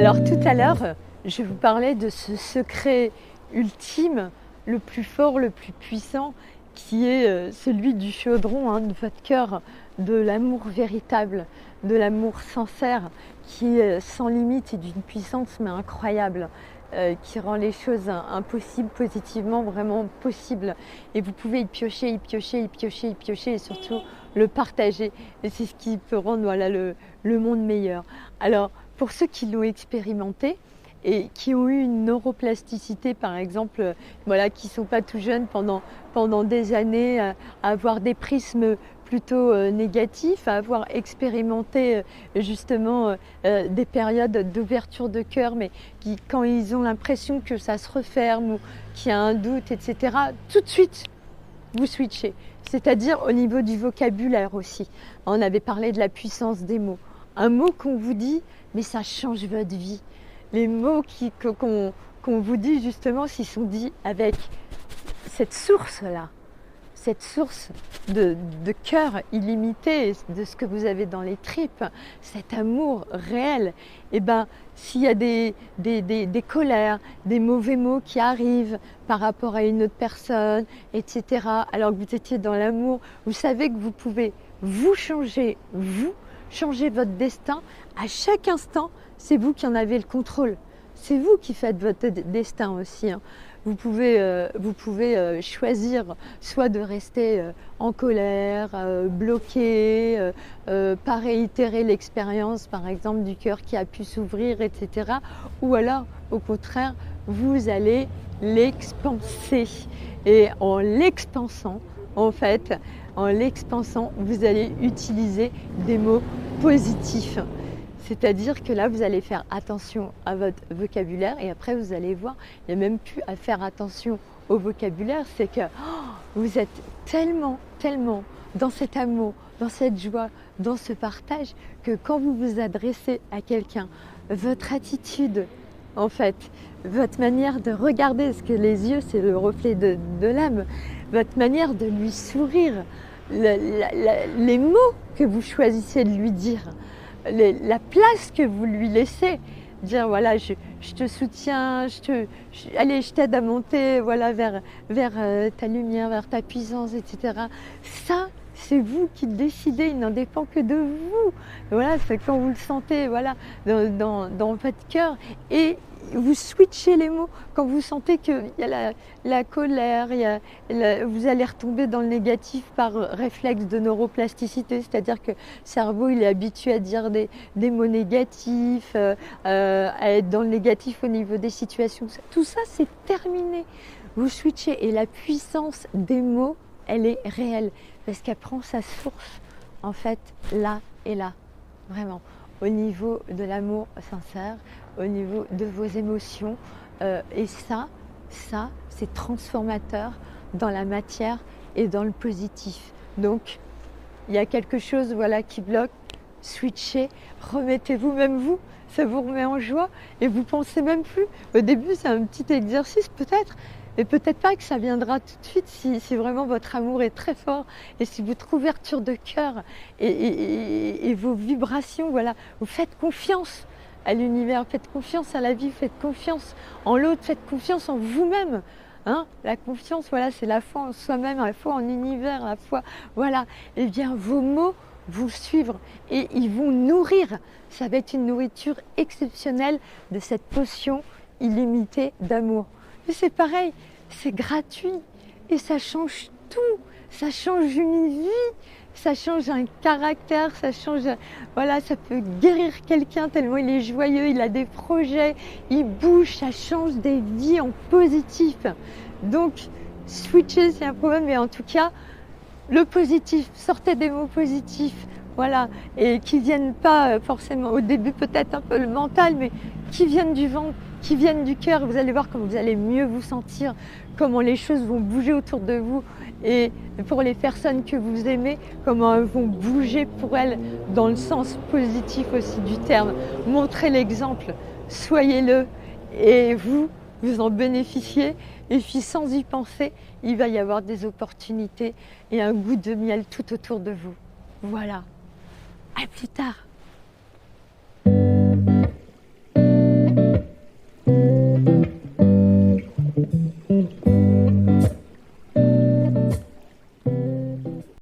Alors tout à l'heure, je vous parlais de ce secret ultime, le plus fort, le plus puissant, qui est celui du chaudron de votre cœur, de l'amour véritable, de l'amour sincère, qui est sans limite et d'une puissance mais incroyable, qui rend les choses impossibles positivement vraiment possibles. Et vous pouvez y piocher, y piocher, y piocher, y piocher et surtout le partager. Et c'est ce qui peut rendre le monde meilleur. Alors, pour ceux qui l'ont expérimenté et qui ont eu une neuroplasticité, par exemple, qui ne sont pas tout jeunes pendant des années, à avoir des prismes plutôt négatifs, à avoir expérimenté justement des périodes d'ouverture de cœur, mais qui, quand ils ont l'impression que ça se referme ou qu'il y a un doute, etc., tout de suite, vous switchez. C'est-à-dire au niveau du vocabulaire aussi. On avait parlé de la puissance des mots. Un mot qu'on vous dit, mais ça change votre vie. Les mots qu'on vous dit justement, s'ils sont dits avec cette source-là, cette source de cœur illimité, de ce que vous avez dans les tripes, cet amour réel, et ben s'il y a des colères, des mauvais mots qui arrivent par rapport à une autre personne, etc., alors que vous étiez dans l'amour, vous savez que vous pouvez vous changer votre destin à chaque instant. C'est vous qui en avez le contrôle. C'est vous qui faites votre destin aussi. Vous pouvez choisir soit de rester en colère, bloqué, pas réitérer l'expérience par exemple du cœur qui a pu s'ouvrir, etc. Ou alors au contraire, vous allez l'expanser. Et en l'expansant, en fait, vous allez utiliser des mots positifs. C'est-à-dire que là, vous allez faire attention à votre vocabulaire et après, vous allez voir, il n'y a même plus à faire attention au vocabulaire. C'est que vous êtes tellement dans cet amour, dans cette joie, dans ce partage, que quand vous vous adressez à quelqu'un, votre attitude, en fait, votre manière de regarder, parce que les yeux, c'est le reflet de l'âme, votre manière de lui sourire, les mots que vous choisissez de lui dire, la place que vous lui laissez, dire voilà, je te soutiens, allez, je t'aide à monter vers ta lumière, vers ta puissance, etc. Ça, c'est vous qui le décidez, il n'en dépend que de vous. Voilà, c'est quand vous le sentez dans votre cœur et vous switchez les mots. Quand vous sentez qu'il y a la colère, vous allez retomber dans le négatif par réflexe de neuroplasticité, c'est-à-dire que le cerveau il est habitué à dire des mots négatifs, à être dans le négatif au niveau des situations. Tout ça, c'est terminé. Vous switchez et la puissance des mots, elle est réelle parce qu'elle prend sa source en fait là et là, vraiment, au niveau de l'amour sincère, au niveau de vos émotions, et ça c'est transformateur dans la matière et dans le positif. Donc il y a quelque chose qui bloque, switchez, remettez-vous, même vous, ça vous remet en joie et vous pensez même plus. Au début c'est un petit exercice peut-être, et peut-être pas que ça viendra tout de suite si vraiment votre amour est très fort et si votre ouverture de cœur et vos vibrations, vous faites confiance à l'univers, faites confiance à la vie, faites confiance en l'autre, faites confiance en vous-même. La confiance, c'est la foi en soi-même, la foi en l'univers, la foi, Et bien vos mots vont suivre et ils vont nourrir. Ça va être une nourriture exceptionnelle de cette potion illimitée d'amour. Et c'est pareil, c'est gratuit et ça change tout, ça change une vie, ça change un caractère, ça change, ça peut guérir quelqu'un tellement il est joyeux, il a des projets, il bouge, ça change des vies en positif. Donc, switcher c'est un problème, mais en tout cas, le positif, sortez des mots positifs, et qui viennent pas forcément au début, peut-être un peu le mental, mais qui viennent du ventre, qui viennent du cœur. Vous allez voir comment vous allez mieux vous sentir, comment les choses vont bouger autour de vous et pour les personnes que vous aimez, comment elles vont bouger pour elles dans le sens positif aussi du terme. Montrez l'exemple, soyez-le et vous en bénéficiez. Et puis sans y penser, il va y avoir des opportunités et un goût de miel tout autour de vous. Voilà. À plus tard.